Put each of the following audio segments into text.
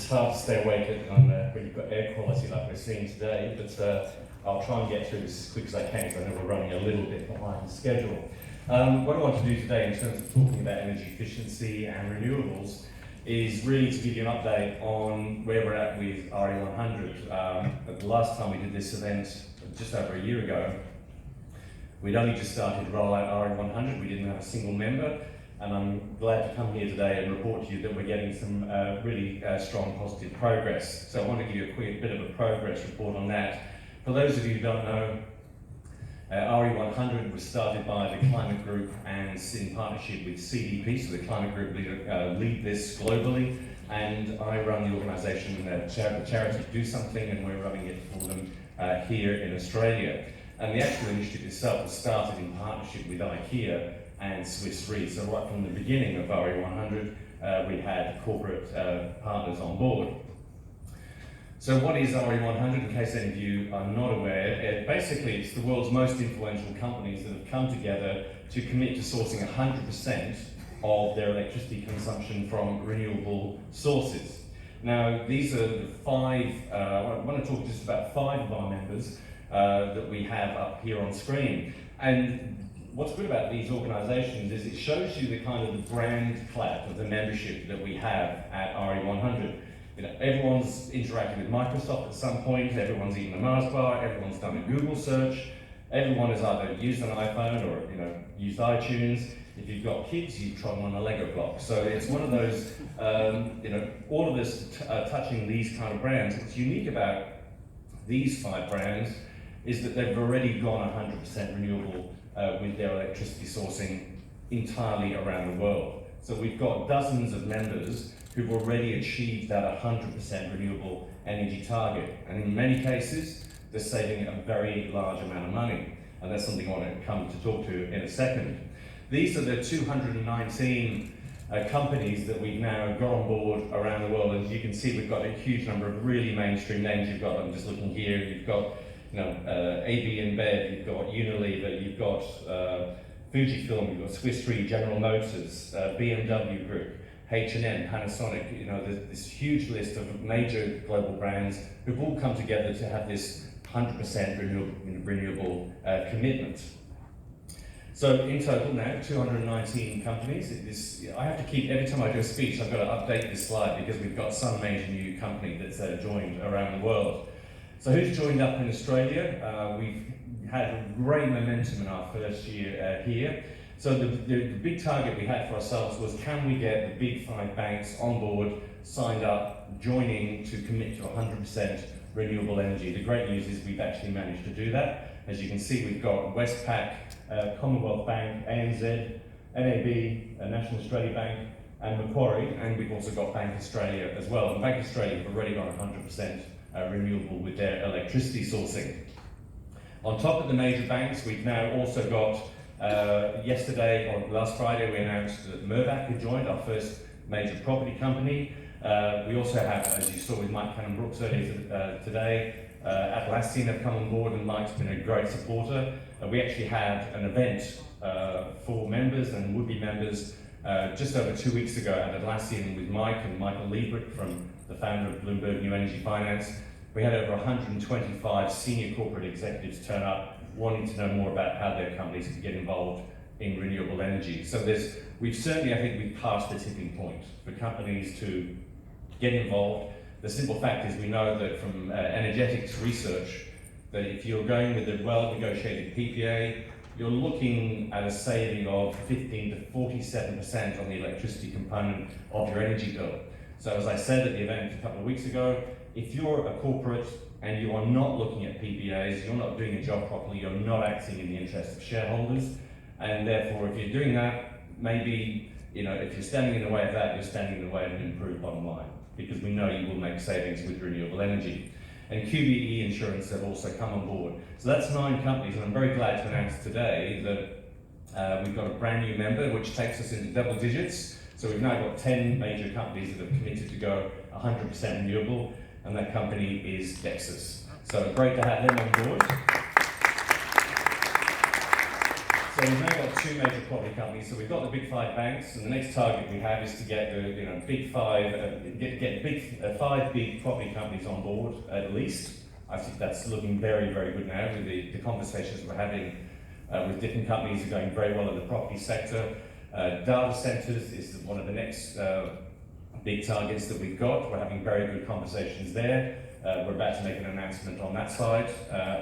hard to stay awake when you've got air quality like we're seeing today, but I'll try and get through this as quick as I can because I know we're running a little bit behind schedule. What I want to do today in terms of talking about energy efficiency and renewables is really to give you an update on where we're at with RE100. The last time we did this event, just over a year ago, we'd only just started to roll out RE100. We didn't have a single member, and I'm glad to come here today and report to you that we're getting some really strong positive progress. So I want to give you a quick bit of a progress report on that. For those of you who don't know, RE100 was started by the Climate Group and in partnership with CDP, so the Climate Group lead this globally, and I run the organisation, the charity Do Something, and we're running it for them here in Australia. And the actual initiative itself was started in partnership with IKEA and Swiss Re. So right from the beginning of RE100, we had corporate partners on board. So what is RE100, in case any of you are not aware? Basically, it's the world's most influential companies that have come together to commit to sourcing 100% of their electricity consumption from renewable sources. Now, these are the five, I want to talk just about 5 of our members that we have up here on screen. And what's good about these organisations is it shows you the kind of the brand clout of the membership that we have at RE100. You know, everyone's interacted with Microsoft at some point, everyone's eaten a Mars bar, everyone's done a Google search, everyone has either used an iPhone or used iTunes. If you've got kids, you've trodden on a Lego block. So it's one of those, all of us touching these kind of brands. What's unique about these 5 brands is that they've already gone 100% renewable with their electricity sourcing entirely around the world. So we've got dozens of members who've already achieved that 100% renewable energy target. And in many cases, they're saving a very large amount of money. And that's something I want to come to talk to in a second. These are the 219 companies that we've now got on board around the world. As you can see, we've got a huge number of really mainstream names. You've got, I'm just looking here, you've got AB InBev, you've got Unilever, you've got Fujifilm, you've got Swiss Re, General Motors, BMW Group, H&M, Panasonic. There's this huge list of major global brands who've all come together to have this 100% renewable commitment. So in total now, 219 companies. I have to keep, every time I do a speech, I've got to update this slide because we've got some major new company that's joined around the world. So who's joined up in Australia? We've had great momentum in our first year here. So the big target we had for ourselves was, can we get the big 5 banks on board, signed up, joining to commit to 100% renewable energy? The great news is we've actually managed to do that. As you can see, we've got Westpac, Commonwealth Bank, ANZ, NAB, National Australia Bank, and Macquarie, and we've also got Bank Australia as well. And Bank Australia have already gone 100% renewable with their electricity sourcing. On top of the major banks, we've now also got yesterday, or last Friday, we announced that Mirvac had joined, our first major property company. We also have, as you saw with Mike Cannon-Brooks earlier today, Atlassian have come on board, and Mike's been a great supporter. We actually had an event for members and would-be members just over 2 weeks ago at Atlassian with Mike and Michael Liebrick, from the founder of Bloomberg New Energy Finance. We had over 125 senior corporate executives turn up, wanting to know more about how their companies could get involved in renewable energy. So we've certainly, I think we've passed the tipping point for companies to get involved. The simple fact is, we know that from energetics research, that if you're going with a well-negotiated PPA, you're looking at a saving of 15 to 47% on the electricity component of your energy bill. So as I said at the event a couple of weeks ago, if you're a corporate and you are not looking at PPAs, you're not doing your job properly, you're not acting in the interest of shareholders, and therefore if you're doing that, maybe if you're standing in the way of that, you're standing in the way of an improved bottom line, because we know you will make savings with renewable energy. And QBE Insurance have also come on board. So that's 9 companies, and I'm very glad to announce today that we've got a brand new member, which takes us into double digits. So we've now got 10 major companies that have committed to go 100% renewable, and that company is Dexus. So great to have them on board. So we've now got two major property companies. So we've got the big five banks, and the next target we have is to get the big five, five big property companies on board at least. I think that's looking very, very good now with the conversations we're having with different companies are going very well in the property sector. Data centers is one of the next big targets that we've got. We're having very good conversations there. We're about to make an announcement on that side,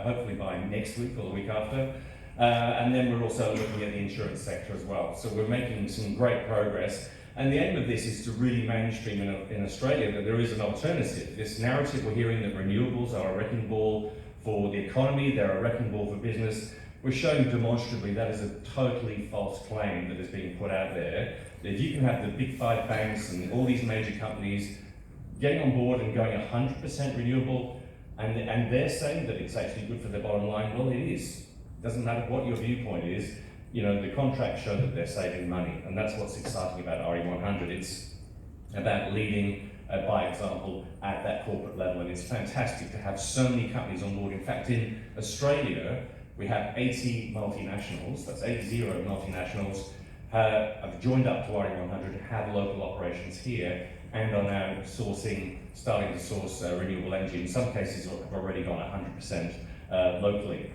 hopefully by next week or the week after. And then we're also looking at the insurance sector as well. So we're making some great progress. And the aim of this is to really mainstream in Australia that there is an alternative. This narrative we're hearing that renewables are a wrecking ball for the economy, they're a wrecking ball for business. We're showing demonstrably that is a totally false claim that is being put out there. That if you can have the big five banks and all these major companies getting on board and going 100% renewable, and they're saying that it's actually good for their bottom line, well, it is. It doesn't matter what your viewpoint is. The contracts show that they're saving money, and that's what's exciting about RE100. It's about leading by example at that corporate level, and it's fantastic to have so many companies on board. In fact, in Australia, we have 80 multinationals, that's 80 multinationals, have joined up to RE100, have local operations here, and are now starting to source renewable energy. In some cases, have already gone 100% locally.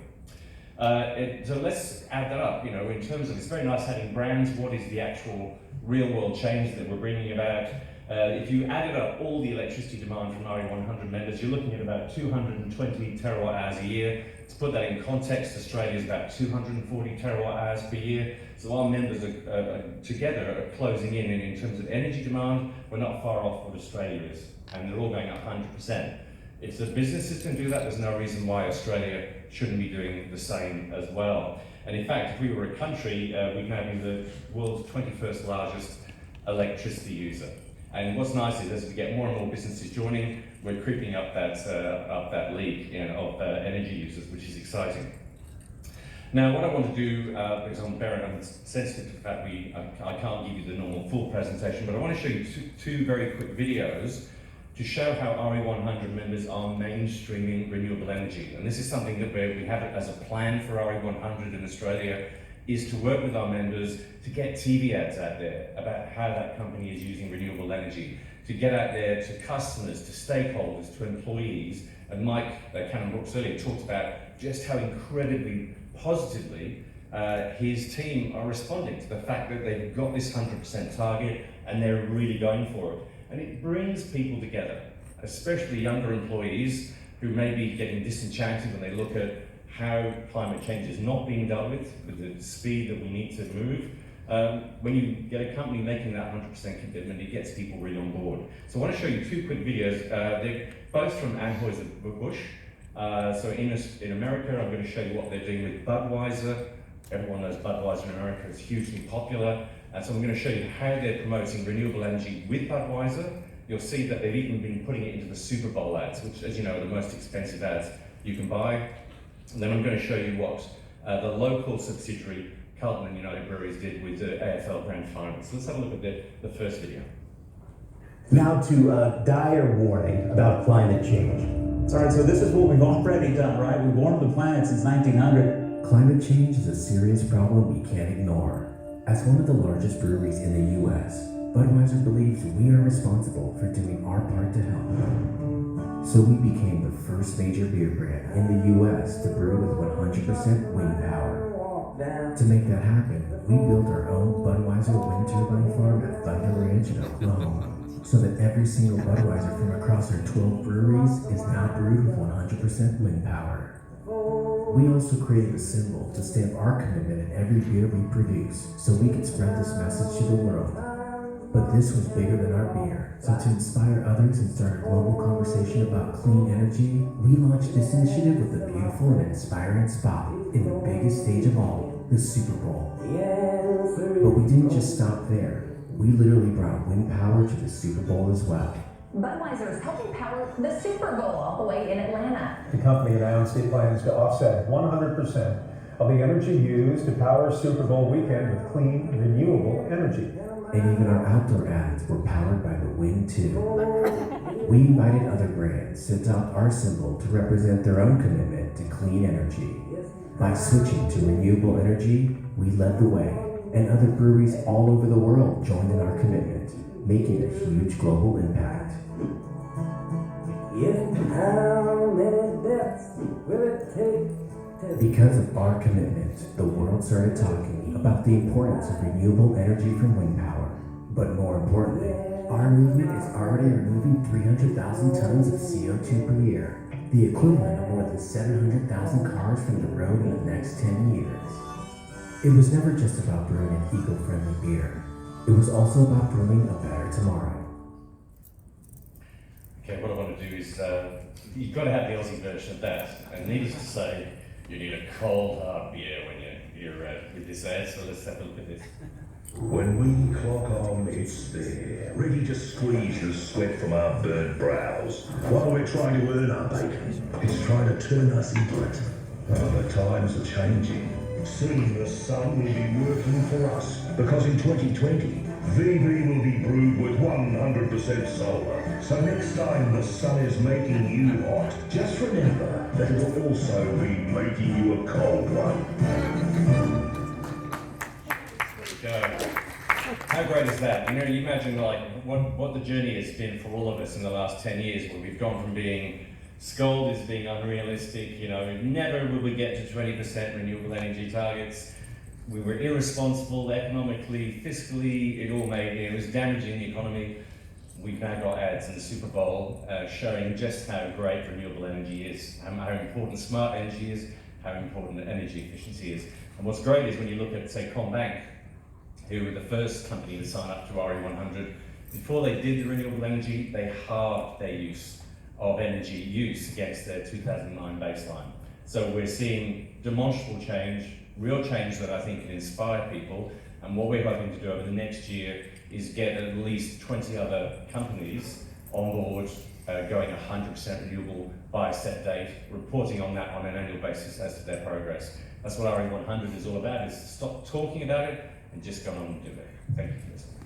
So let's add that up, in terms of, it's very nice having brands, what is the actual real world change that we're bringing about? If you added up all the electricity demand from RE100 members, you're looking at about 220 terawatt hours a year. To put that in context, Australia is about 240 terawatt hours per year. So our members together are closing in terms of energy demand. We're not far off what Australia is, and they're all going up 100%. If the businesses can do that, there's no reason why Australia shouldn't be doing the same as well. And in fact, if we were a country, we'd now be the world's 21st largest electricity user. And what's nice is as we get more and more businesses joining, we're creeping up that league of energy users, which is exciting. Now, what I want to do, because I'm sensitive to the fact I can't give you the normal full presentation, but I want to show you two very quick videos to show how RE100 members are mainstreaming renewable energy. And this is something that we have it as a plan for RE100 in Australia, is to work with our members to get TV ads out there about how that company is using renewable energy, to get out there to customers, to stakeholders, to employees. And Mike Cannon-Brooks earlier talked about just how incredibly positively his team are responding to the fact that they've got this 100% target and they're really going for it. And it brings people together, especially younger employees who may be getting disenchanted when they look at how climate change is not being dealt with the speed that we need to move. When you get a company making that 100% commitment, it gets people really on board. So I want to show you two quick videos. They're both from Anheuser-Busch. So in America, I'm going to show you what they're doing with Budweiser. Everyone knows Budweiser in America is hugely popular. So I'm going to show you how they're promoting renewable energy with Budweiser. You'll see that they've even been putting it into the Super Bowl ads, which, as you know, are the most expensive ads you can buy. And then I'm going to show you what the local subsidiary, Carlton and United Breweries, did with the AFL Grand Final. So let's have a look at the first video. Now to a dire warning about climate change. All right, so this is what we've already done, right? We've warmed the planet since 1900. Climate change is a serious problem we can't ignore. As one of the largest breweries in the U.S., Budweiser believes we are responsible for doing our part to help. So we became the first major beer brand in the U.S. to brew with 100% wind power. To make that happen, we built our own Budweiser wind turbine farm at Thunder Ranch in Oklahoma, so that every single Budweiser from across our 12 breweries is now brewed with 100% wind power. We also created a symbol to stamp our commitment in every beer we produce, so we can spread this message to the world. But this was bigger than our beer, so to inspire others and start a global conversation about clean energy, we launched this initiative with a beautiful and inspiring spot in the biggest stage of all, the Super Bowl. But we didn't just stop there. We literally brought wind power to the Super Bowl as well. Budweiser is helping power the Super Bowl all the way in Atlanta. The company announced it plans to offset 100% of the energy used to power Super Bowl weekend with clean, renewable energy. And even our outdoor ads were powered by the wind too. We invited other brands to adopt our symbol to represent their own commitment to clean energy. By switching to renewable energy, we led the way, and other breweries all over the world joined in our commitment, making a huge global impact. How many deaths will it take to... Because of our commitment, the world started talking about the importance of renewable energy from wind power. But more importantly, our movement is already removing 300,000 tons of CO2 per year, the equivalent of more than 700,000 cars from the road in the next 10 years. It was never just about brewing an eco-friendly beer. It was also about brewing a better tomorrow. Okay, what I want to do is, you've got to have the Aussie version of that. And needless to say, you need a cold, hard beer when you're with this ad, so let's have a look at this. When we clock on, it's there, ready to squeeze the sweat from our burnt brows. While we're trying to earn our bacon, it's trying to turn us into it. Oh, the times are changing. Soon the sun will be working for us, because in 2020, VB will be brewed with 100% solar. So next time the sun is making you hot, just remember that it'll also be making you a cold one. Go. How great is that? You know, you imagine like what the journey has been for all of us in the last 10 years, where we've gone from being scolded as being unrealistic, you know, never will we get to 20% renewable energy targets. We were irresponsible economically, fiscally, it was damaging the economy. We've now got ads in the Super Bowl showing just how great renewable energy is, how important smart energy is, how important energy efficiency is. And what's great is when you look at, say, Combank, who were the first company to sign up to RE100, before they did the renewable energy, they halved their use of energy use against their 2009 baseline. So we're seeing demonstrable change, real change that I think can inspire people. And what we're hoping to do over the next year is get at least 20 other companies on board going 100% renewable by a set date, reporting on that on an annual basis as to their progress. That's what RE100 is all about, is stop talking about it and just go on and do it. Thank you for listening.